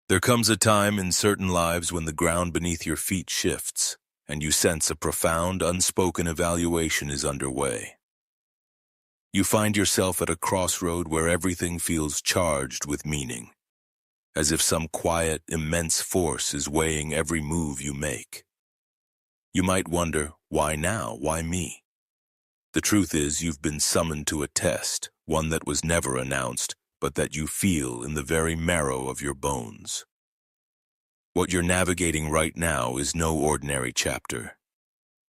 There comes a time in certain lives when the ground beneath your feet shifts, and you sense a profound, unspoken evaluation is underway. You find yourself at a crossroad where everything feels charged with meaning, as if some quiet, immense force is weighing every move you make. You might wonder, why now? Why me? The truth is, you've been summoned to a test, one that was never announced, but that you feel in the very marrow of your bones. What you're navigating right now is no ordinary chapter.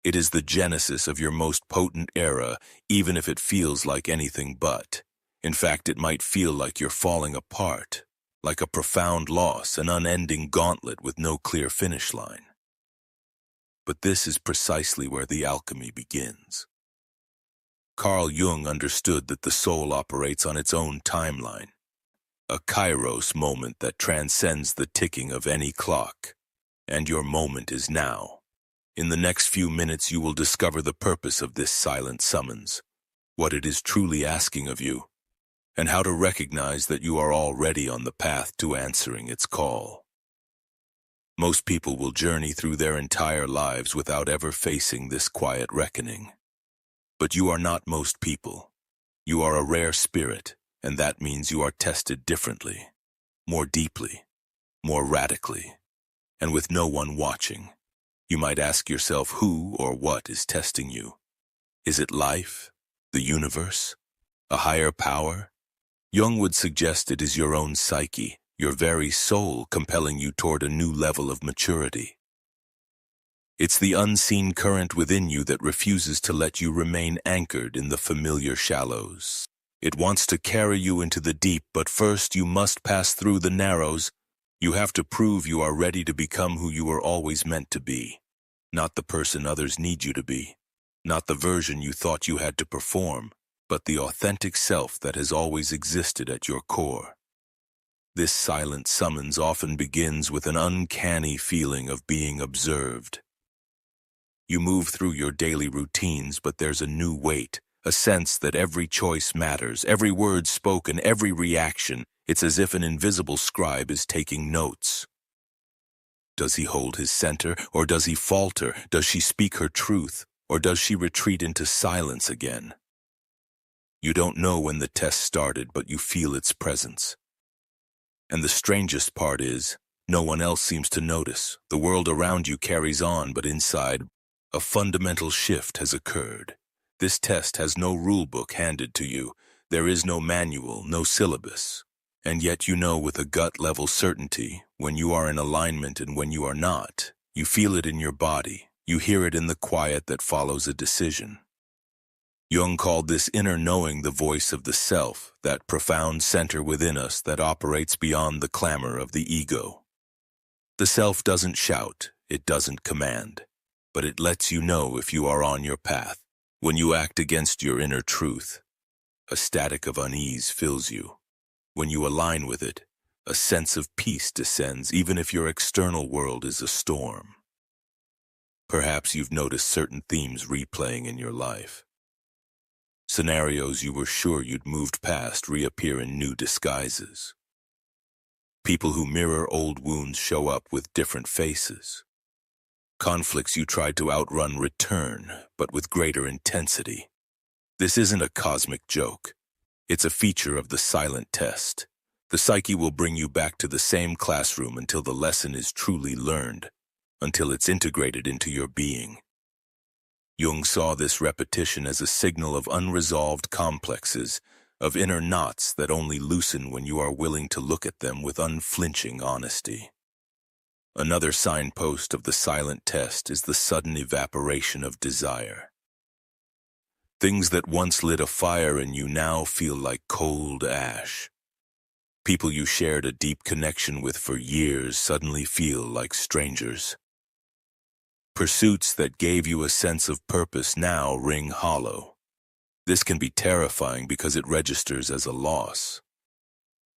It is the genesis of your most potent era, even if it feels like anything but. In fact, it might feel like you're falling apart, like a profound loss, an unending gauntlet with no clear finish line. But this is precisely where the alchemy begins. Carl Jung understood that the soul operates on its own timeline, a kairos moment that transcends the ticking of any clock. And your moment is now. In the next few minutes you will discover the purpose of this silent summons, what it is truly asking of you, and how to recognize that you are already on the path to answering its call. Most people will journey through their entire lives without ever facing this quiet reckoning. But you are not most people. You are a rare spirit, and that means you are tested differently, more deeply, more radically, and with no one watching. You might ask yourself who or what is testing you. Is it life? The universe? A higher power? Jung would suggest it is your own psyche, your very soul compelling you toward a new level of maturity. It's the unseen current within you that refuses to let you remain anchored in the familiar shallows. It wants to carry you into the deep, but first you must pass through the narrows. You have to prove you are ready to become who you were always meant to be. Not the person others need you to be. Not the version you thought you had to perform, but the authentic self that has always existed at your core. This silent summons often begins with an uncanny feeling of being observed. You move through your daily routines, but there's a new weight, a sense that every choice matters, every word spoken, every reaction. It's as if an invisible scribe is taking notes. Does he hold his center, or does he falter? Does she speak her truth, or does she retreat into silence again? You don't know when the test started, but you feel its presence. And the strangest part is, no one else seems to notice. The world around you carries on, but inside, a fundamental shift has occurred. This test has no rulebook handed to you. There is no manual, no syllabus. And yet you know with a gut-level certainty when you are in alignment and when you are not. You feel it in your body. You hear it in the quiet that follows a decision. Jung called this inner knowing the voice of the self, that profound center within us that operates beyond the clamor of the ego. The self doesn't shout, it doesn't command, but it lets you know if you are on your path. When you act against your inner truth, a static of unease fills you. When you align with it, a sense of peace descends, even if your external world is a storm. Perhaps you've noticed certain themes replaying in your life. Scenarios you were sure you'd moved past reappear in new disguises. People who mirror old wounds show up with different faces. Conflicts you tried to outrun return, but with greater intensity. This isn't a cosmic joke. It's a feature of the silent test. The psyche will bring you back to the same classroom until the lesson is truly learned, until it's integrated into your being. Jung saw this repetition as a signal of unresolved complexes, of inner knots that only loosen when you are willing to look at them with unflinching honesty. Another signpost of the silent test is the sudden evaporation of desire. Things that once lit a fire in you now feel like cold ash. People you shared a deep connection with for years suddenly feel like strangers. Pursuits that gave you a sense of purpose now ring hollow. This can be terrifying because it registers as a loss.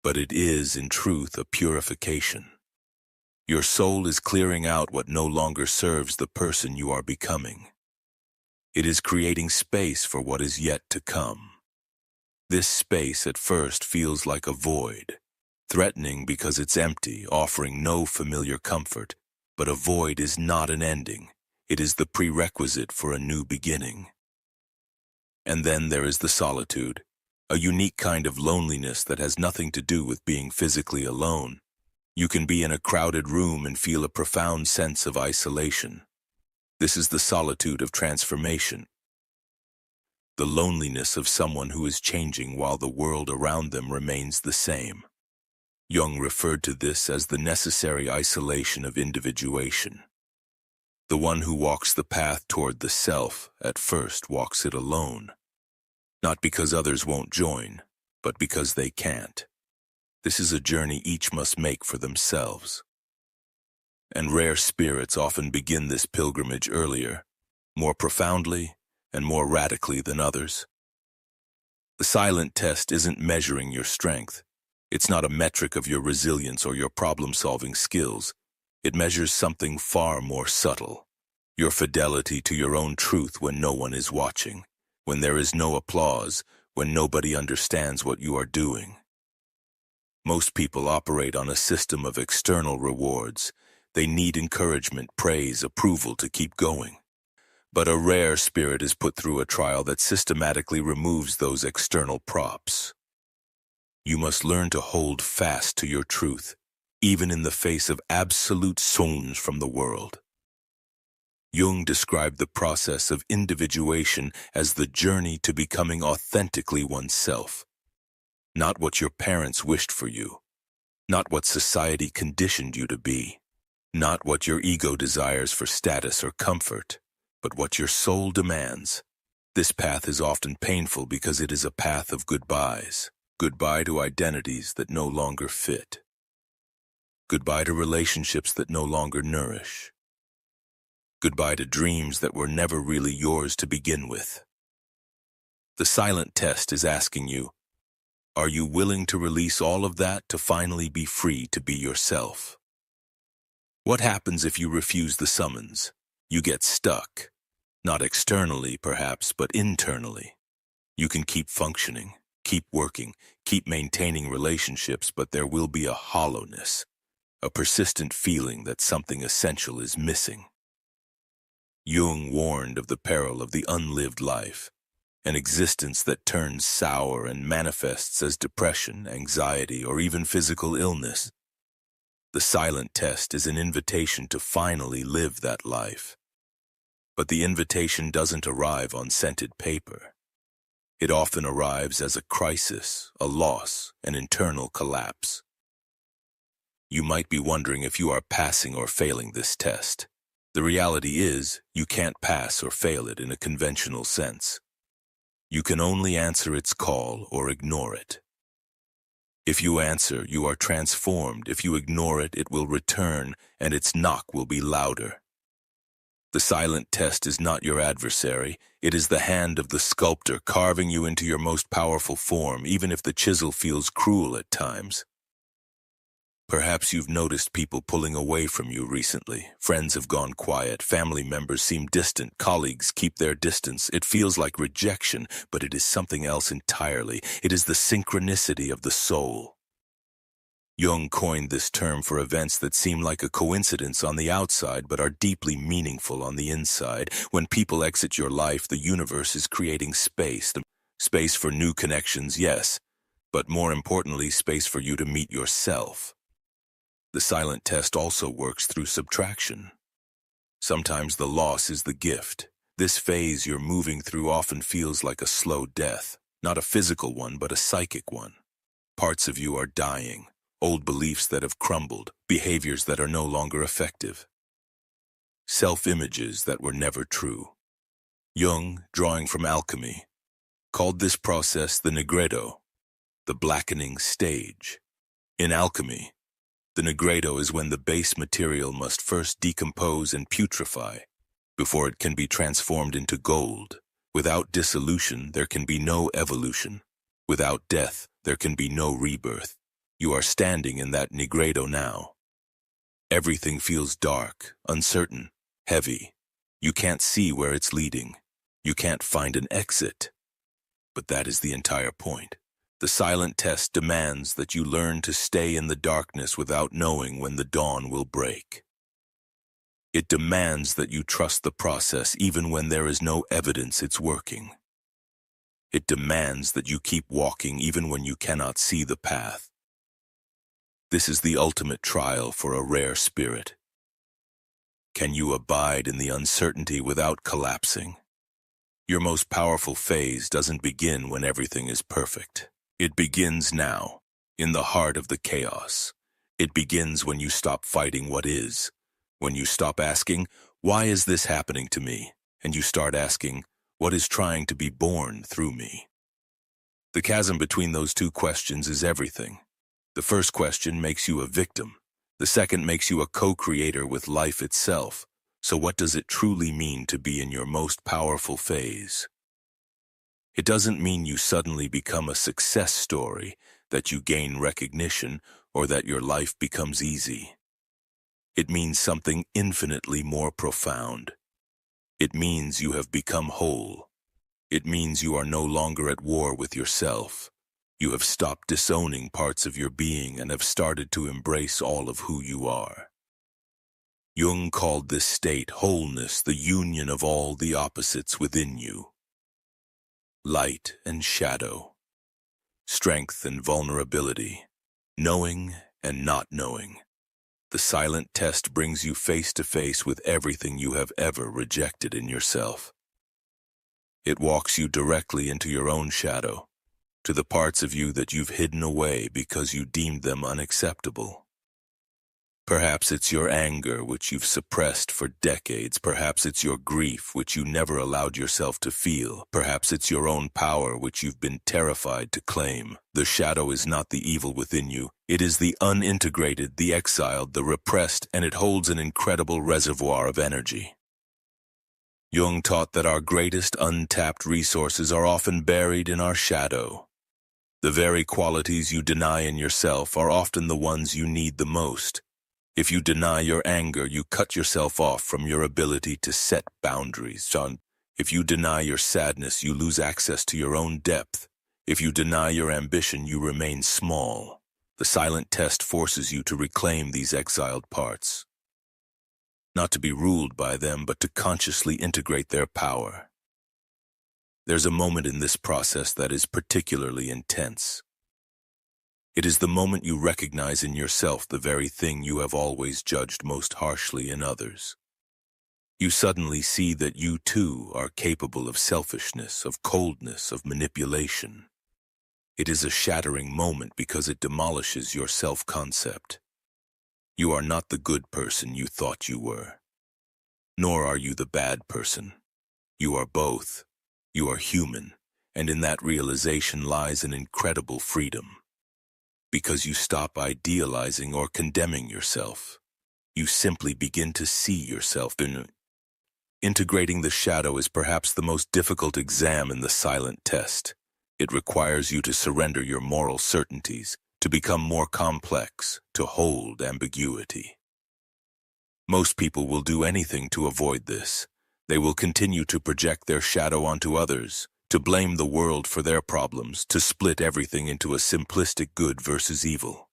But it is, in truth, a purification. Your soul is clearing out what no longer serves the person you are becoming. It is creating space for what is yet to come. This space at first feels like a void, threatening because it's empty, offering no familiar comfort. But a void is not an ending. It is the prerequisite for a new beginning. And then there is the solitude, a unique kind of loneliness that has nothing to do with being physically alone. You can be in a crowded room and feel a profound sense of isolation. This is the solitude of transformation, the loneliness of someone who is changing while the world around them remains the same. Jung referred to this as the necessary isolation of individuation. The one who walks the path toward the self at first walks it alone, not because others won't join, but because they can't. This is a journey each must make for themselves. And rare spirits often begin this pilgrimage earlier, more profoundly and more radically than others. The silent test isn't measuring your strength. It's not a metric of your resilience or your problem-solving skills. It measures something far more subtle, your fidelity to your own truth when no one is watching, when there is no applause, when nobody understands what you are doing. Most people operate on a system of external rewards. They need encouragement, praise, approval to keep going. But a rare spirit is put through a trial that systematically removes those external props. You must learn to hold fast to your truth, even in the face of absolute songs from the world. Jung described the process of individuation as the journey to becoming authentically oneself. Not what your parents wished for you, not what society conditioned you to be, not what your ego desires for status or comfort, but what your soul demands. This path is often painful because it is a path of goodbyes. Goodbye to identities that no longer fit. Goodbye to relationships that no longer nourish. Goodbye to dreams that were never really yours to begin with. The silent test is asking you, are you willing to release all of that to finally be free to be yourself? What happens if you refuse the summons? You get stuck. Not externally, perhaps, but internally. You can keep functioning, keep working, keep maintaining relationships, but there will be a hollowness, a persistent feeling that something essential is missing. Jung warned of the peril of the unlived life, an existence that turns sour and manifests as depression, anxiety, or even physical illness. The silent test is an invitation to finally live that life. But the invitation doesn't arrive on scented paper. It often arrives as a crisis, a loss, an internal collapse. You might be wondering if you are passing or failing this test. The reality is, you can't pass or fail it in a conventional sense. You can only answer its call or ignore it. If you answer, you are transformed. If you ignore it, it will return, and its knock will be louder. The silent test is not your adversary. It is the hand of the sculptor carving you into your most powerful form, even if the chisel feels cruel at times. Perhaps you've noticed people pulling away from you recently. Friends have gone quiet, family members seem distant, colleagues keep their distance. It feels like rejection, but it is something else entirely. It is the synchronicity of the soul. Jung coined this term for events that seem like a coincidence on the outside but are deeply meaningful on the inside. When people exit your life, the universe is creating space. Space for new connections, yes, but more importantly, space for you to meet yourself. The silent test also works through subtraction. Sometimes the loss is the gift. This phase you're moving through often feels like a slow death, not a physical one, but a psychic one. Parts of you are dying, old beliefs that have crumbled, behaviors that are no longer effective, self-images that were never true. Jung, drawing from alchemy, called this process the nigredo, the blackening stage. In alchemy, the nigredo is when the base material must first decompose and putrefy before it can be transformed into gold. Without dissolution, there can be no evolution. Without death, there can be no rebirth. You are standing in that nigredo now. Everything feels dark, uncertain, heavy. You can't see where it's leading. You can't find an exit. But that is the entire point. The silent test demands that you learn to stay in the darkness without knowing when the dawn will break. It demands that you trust the process even when there is no evidence it's working. It demands that you keep walking even when you cannot see the path. This is the ultimate trial for a rare spirit. Can you abide in the uncertainty without collapsing? Your most powerful phase doesn't begin when everything is perfect. It begins now, in the heart of the chaos. It begins when you stop fighting what is, when you stop asking, why is this happening to me? And you start asking, what is trying to be born through me? The chasm between those two questions is everything. The first question makes you a victim. The second makes you a co-creator with life itself. So what does it truly mean to be in your most powerful phase? It doesn't mean you suddenly become a success story, that you gain recognition, or that your life becomes easy. It means something infinitely more profound. It means you have become whole. It means you are no longer at war with yourself. You have stopped disowning parts of your being and have started to embrace all of who you are. Jung called this state wholeness, the union of all the opposites within you. Light and shadow, strength and vulnerability, knowing and not knowing. The silent test brings you face to face with everything you have ever rejected in yourself. It walks you directly into your own shadow, to the parts of you that you've hidden away because you deemed them unacceptable. Perhaps it's your anger, which you've suppressed for decades. Perhaps it's your grief, which you never allowed yourself to feel. Perhaps it's your own power, which you've been terrified to claim. The shadow is not the evil within you. It is the unintegrated, the exiled, the repressed, and it holds an incredible reservoir of energy. Jung taught that our greatest untapped resources are often buried in our shadow. The very qualities you deny in yourself are often the ones you need the most. If you deny your anger, you cut yourself off from your ability to set boundaries. If you deny your sadness, you lose access to your own depth. If you deny your ambition, you remain small. The silent test forces you to reclaim these exiled parts. Not to be ruled by them, but to consciously integrate their power. There's a moment in this process that is particularly intense. It is the moment you recognize in yourself the very thing you have always judged most harshly in others. You suddenly see that you too are capable of selfishness, of coldness, of manipulation. It is a shattering moment because it demolishes your self-concept. You are not the good person you thought you were. Nor are you the bad person. You are both. You are human, and in that realization lies an incredible freedom. Because you stop idealizing or condemning yourself. You simply begin to see yourself. Integrating the shadow is perhaps the most difficult exam in the silent test. It requires you to surrender your moral certainties, to become more complex, to hold ambiguity. Most people will do anything to avoid this. They will continue to project their shadow onto others, to blame the world for their problems, to split everything into a simplistic good versus evil.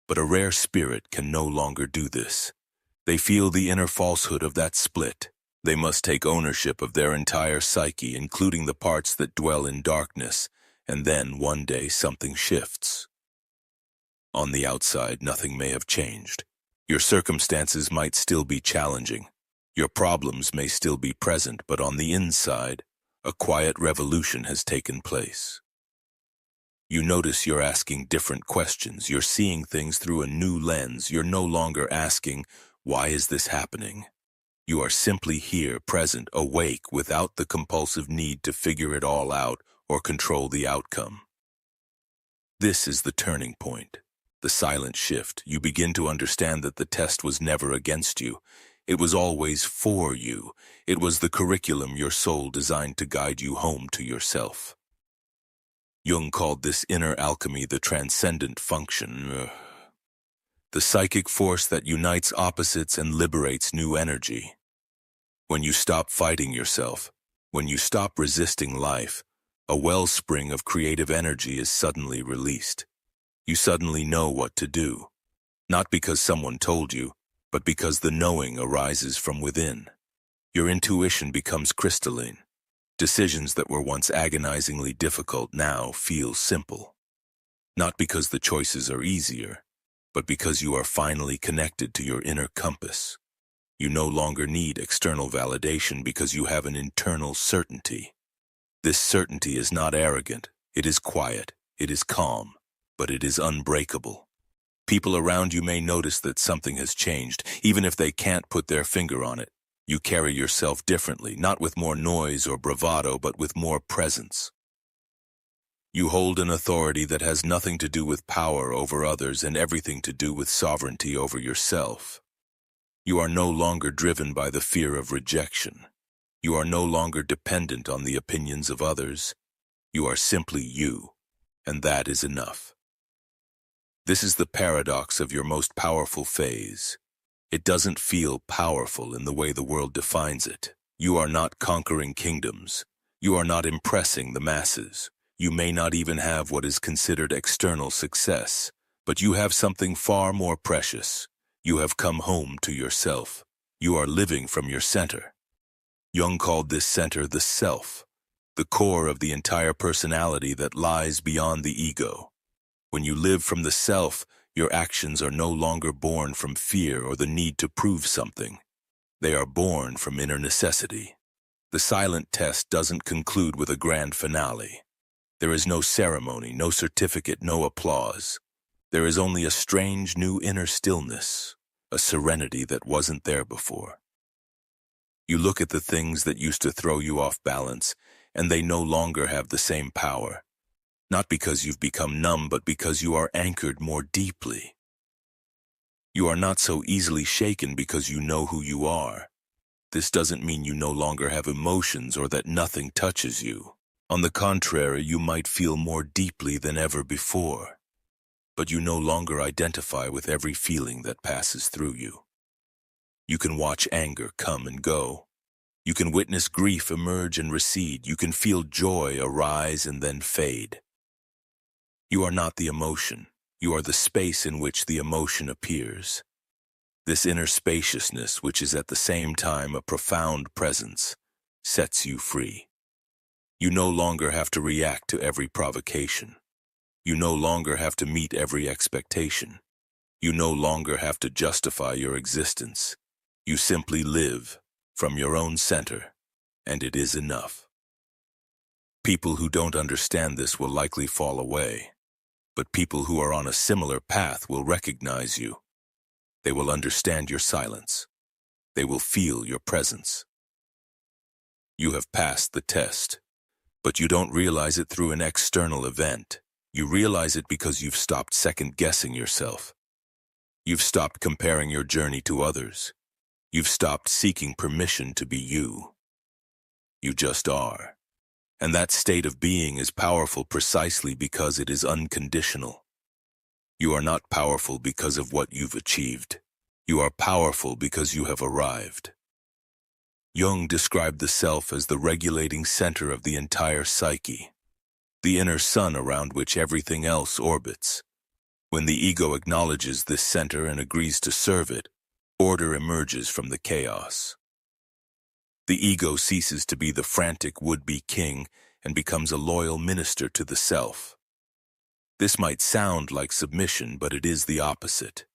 But a rare spirit can no longer do this. They feel the inner falsehood of that split. They must take ownership of their entire psyche, including the parts that dwell in darkness, and then one day something shifts. On the outside, nothing may have changed. Your circumstances might still be challenging. Your problems may still be present, but on the inside, a quiet revolution has taken place. You notice you're asking different questions. You're seeing things through a new lens. You're no longer asking, why is this happening? You are simply here, present, awake, without the compulsive need to figure it all out or control the outcome. This is the turning point, the silent shift. You begin to understand that the test was never against you. It was always for you. It was the curriculum your soul designed to guide you home to yourself. Jung called this inner alchemy the transcendent function, the psychic force that unites opposites and liberates new energy. When you stop fighting yourself, when you stop resisting life, A wellspring of creative energy is suddenly released. You suddenly know what to do, not because someone told you, but because the knowing arises from within. Your intuition becomes crystalline. Decisions that were once agonizingly difficult now feel simple. Not because the choices are easier, but because you are finally connected to your inner compass. You no longer need external validation because you have an internal certainty. This certainty is not arrogant, it is quiet, it is calm, but it is unbreakable. People around you may notice that something has changed, even if they can't put their finger on it. You carry yourself differently, not with more noise or bravado, but with more presence. You hold an authority that has nothing to do with power over others and everything to do with sovereignty over yourself. You are no longer driven by the fear of rejection. You are no longer dependent on the opinions of others. You are simply you, and that is enough. This is the paradox of your most powerful phase. It doesn't feel powerful in the way the world defines it. You are not conquering kingdoms. You are not impressing the masses. You may not even have what is considered external success, but you have something far more precious. You have come home to yourself. You are living from your center. Jung called this center the self, the core of the entire personality that lies beyond the ego. When you live from the self, your actions are no longer born from fear or the need to prove something. They are born from inner necessity. The silent test doesn't conclude with a grand finale. There is no ceremony, no certificate, no applause. There is only a strange new inner stillness, a serenity that wasn't there before. You look at the things that used to throw you off balance, and they no longer have the same power. Not because you've become numb, but because you are anchored more deeply. You are not so easily shaken because you know who you are. This doesn't mean you no longer have emotions or that nothing touches you. On the contrary, you might feel more deeply than ever before. But you no longer identify with every feeling that passes through you. You can watch anger come and go. You can witness grief emerge and recede. You can feel joy arise and then fade. You are not the emotion. You are the space in which the emotion appears. This inner spaciousness, which is at the same time a profound presence, sets you free. You no longer have to react to every provocation. You no longer have to meet every expectation. You no longer have to justify your existence. You simply live from your own center, and it is enough. People who don't understand this will likely fall away, but people who are on a similar path will recognize you. They will understand your silence. They will feel your presence. You have passed the test, but you don't realize it through an external event. You realize it because you've stopped second-guessing yourself. You've stopped comparing your journey to others. You've stopped seeking permission to be you. You just are. And that state of being is powerful precisely because it is unconditional. You are not powerful because of what you've achieved. You are powerful because you have arrived. Jung described the self as the regulating center of the entire psyche, the inner sun around which everything else orbits. When the ego acknowledges this center and agrees to serve it, order emerges from the chaos. The ego ceases to be the frantic would-be king and becomes a loyal minister to the self. This might sound like submission, but it is the opposite.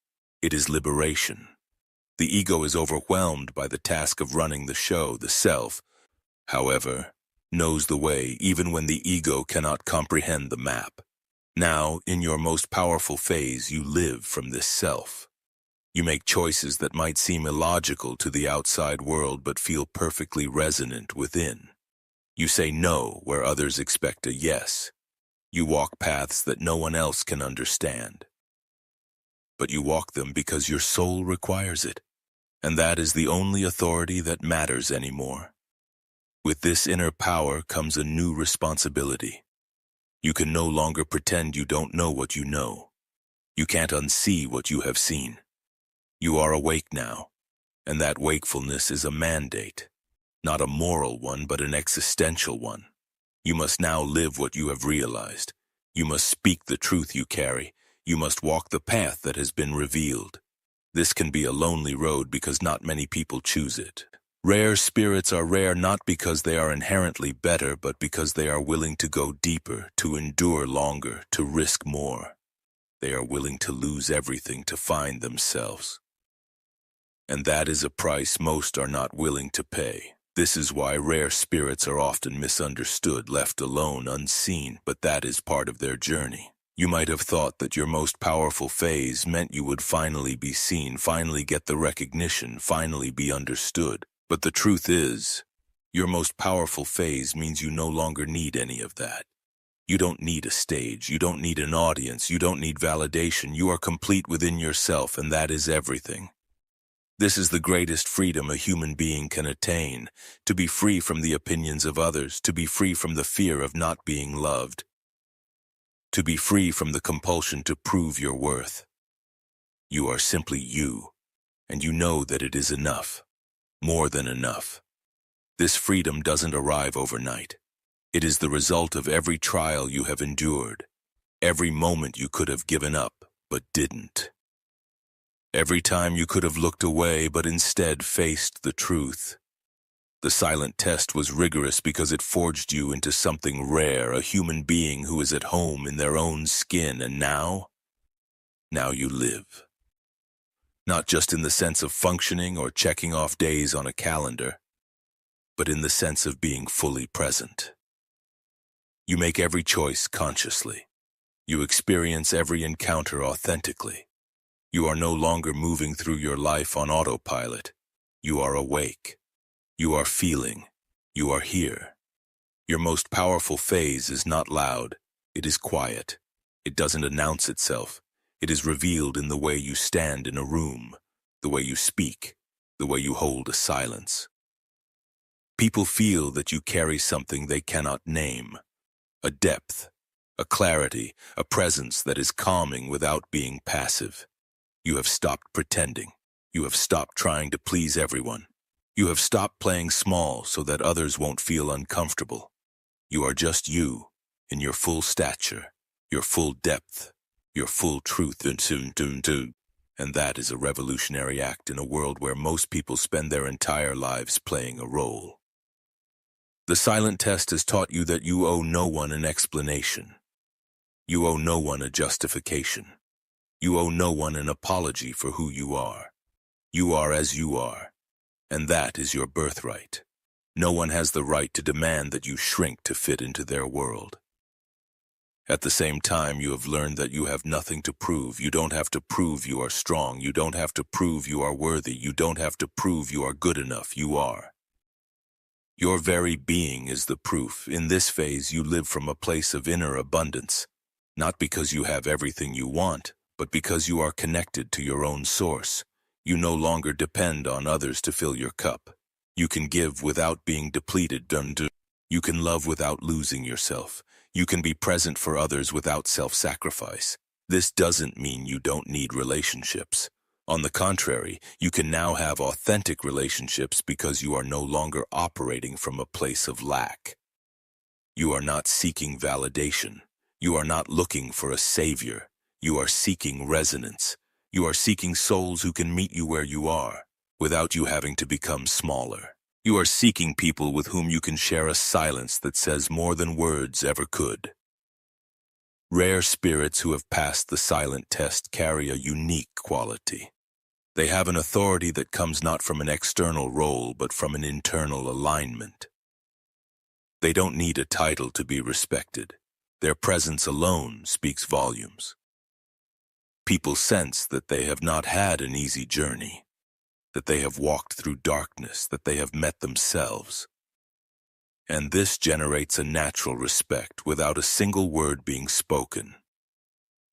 It is liberation. The ego is overwhelmed by the task of running the show. The self, however, knows the way even when the ego cannot comprehend the map. Now, in your most powerful phase, you live from this self. You make choices that might seem illogical to the outside world but feel perfectly resonant within. You say no where others expect a yes. You walk paths that no one else can understand. But you walk them because your soul requires it, and that is the only authority that matters anymore. With this inner power comes a new responsibility. You can no longer pretend you don't know what you know. You can't unsee what you have seen. You are awake now, and that wakefulness is a mandate, not a moral one but an existential one. You must now live what you have realized. You must speak the truth you carry. You must walk the path that has been revealed. This can be a lonely road because not many people choose it. Rare spirits are rare not because they are inherently better, but because they are willing to go deeper, to endure longer, to risk more. They are willing to lose everything to find themselves. And that is a price most are not willing to pay. This is why rare spirits are often misunderstood, left alone, unseen, but that is part of their journey. You might have thought that your most powerful phase meant you would finally be seen, finally get the recognition, finally be understood. But the truth is, your most powerful phase means you no longer need any of that. You don't need a stage, you don't need an audience, you don't need validation. You are complete within yourself, and that is everything. This is the greatest freedom a human being can attain, to be free from the opinions of others, to be free from the fear of not being loved, to be free from the compulsion to prove your worth. You are simply you, and you know that it is enough, more than enough. This freedom doesn't arrive overnight. It is the result of every trial you have endured, every moment you could have given up, but didn't. Every time you could have looked away, but instead faced the truth. The silent test was rigorous because it forged you into something rare, a human being who is at home in their own skin, and now you live. Not just in the sense of functioning or checking off days on a calendar, but in the sense of being fully present. You make every choice consciously. You experience every encounter authentically. You are no longer moving through your life on autopilot. You are awake. You are feeling. You are here. Your most powerful phase is not loud. It is quiet. It doesn't announce itself. It is revealed in the way you stand in a room, the way you speak, the way you hold a silence. People feel that you carry something they cannot name, a depth, a clarity, a presence that is calming without being passive. You have stopped pretending. You have stopped trying to please everyone. You have stopped playing small so that others won't feel uncomfortable. You are just you, in your full stature, your full depth, your full truth, and that is a revolutionary act in a world where most people spend their entire lives playing a role. The silent test has taught you that you owe no one an explanation. You owe no one a justification. You owe no one an apology for who you are. You are as you are, and that is your birthright. No one has the right to demand that you shrink to fit into their world. At the same time, you have learned that you have nothing to prove. You don't have to prove you are strong. You don't have to prove you are worthy. You don't have to prove you are good enough. You are. Your very being is the proof. In this phase, you live from a place of inner abundance, not because you have everything you want, but because you are connected to your own source. You no longer depend on others to fill your cup. You can give without being depleted. You can love without losing yourself. You can be present for others without self-sacrifice. This doesn't mean you don't need relationships. On the contrary, you can now have authentic relationships because you are no longer operating from a place of lack. You are not seeking validation. You are not looking for a savior. You are seeking resonance. You are seeking souls who can meet you where you are, without you having to become smaller. You are seeking people with whom you can share a silence that says more than words ever could. Rare spirits who have passed the silent test carry a unique quality. They have an authority that comes not from an external role, but from an internal alignment. They don't need a title to be respected. Their presence alone speaks volumes. People sense that they have not had an easy journey, that they have walked through darkness, that they have met themselves. And this generates a natural respect without a single word being spoken.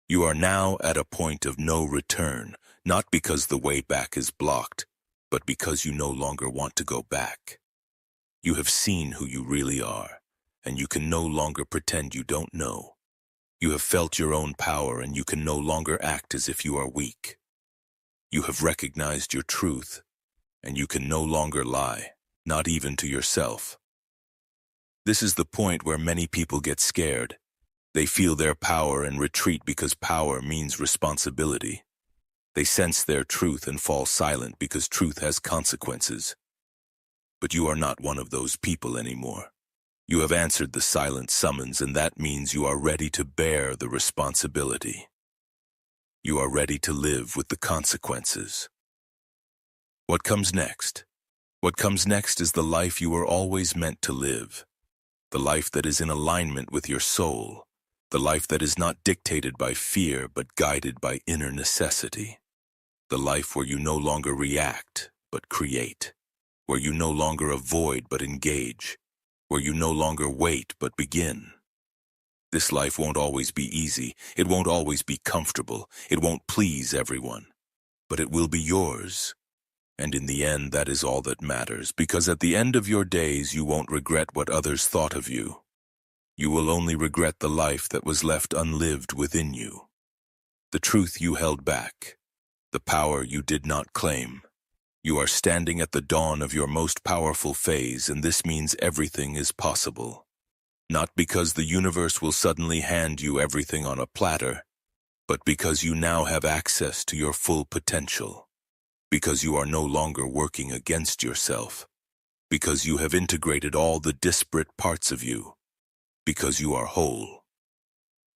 You are now at a point of no return, not because the way back is blocked, but because you no longer want to go back. You have seen who you really are, and you can no longer pretend you don't know. You have felt your own power, and you can no longer act as if you are weak. You have recognized your truth, and you can no longer lie, not even to yourself. This is the point where many people get scared. They feel their power and retreat because power means responsibility. They sense their truth and fall silent because truth has consequences. But you are not one of those people anymore. You have answered the silent summons, and that means you are ready to bear the responsibility. You are ready to live with the consequences. What comes next? What comes next is the life you were always meant to live. The life that is in alignment with your soul. The life that is not dictated by fear but guided by inner necessity. The life where you no longer react but create. Where you no longer avoid but engage. Where you no longer wait but begin. This life won't always be easy. It won't always be comfortable. It won't please everyone. But it will be yours. And in the end, that is all that matters, because at the end of your days, you won't regret what others thought of you. You will only regret the life that was left unlived within you. The truth you held back. The power you did not claim. You are standing at the dawn of your most powerful phase, and this means everything is possible. Not because the universe will suddenly hand you everything on a platter, but because you now have access to your full potential. Because you are no longer working against yourself. Because you have integrated all the disparate parts of you. Because you are whole.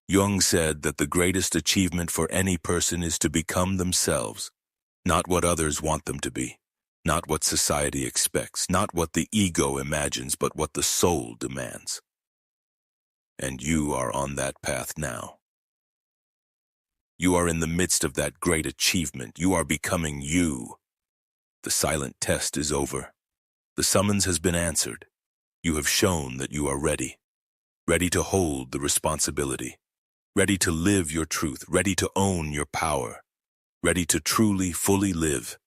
Jung said that the greatest achievement for any person is to become themselves, not what others want them to be, not what society expects, not what the ego imagines, but what the soul demands. And you are on that path now. You are in the midst of that great achievement. You are becoming you. The silent test is over. The summons has been answered. You have shown that you are ready. Ready to hold the responsibility. Ready to live your truth. Ready to own your power. Ready to truly, fully live.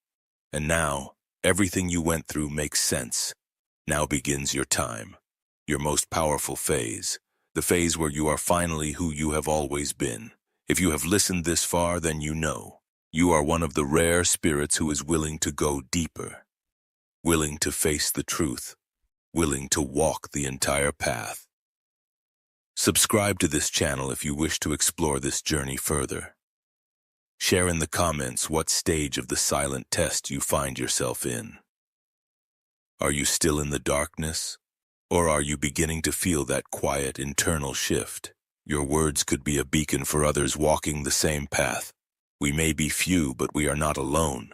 And now, everything you went through makes sense. Now begins your time. Your most powerful phase. The phase where you are finally who you have always been. If you have listened this far, then you know. You are one of the rare spirits who is willing to go deeper. Willing to face the truth. Willing to walk the entire path. Subscribe to this channel if you wish to explore this journey further. Share in the comments what stage of the silent test you find yourself in. Are you still in the darkness? Or are you beginning to feel that quiet internal shift? Your words could be a beacon for others walking the same path. We may be few, but we are not alone.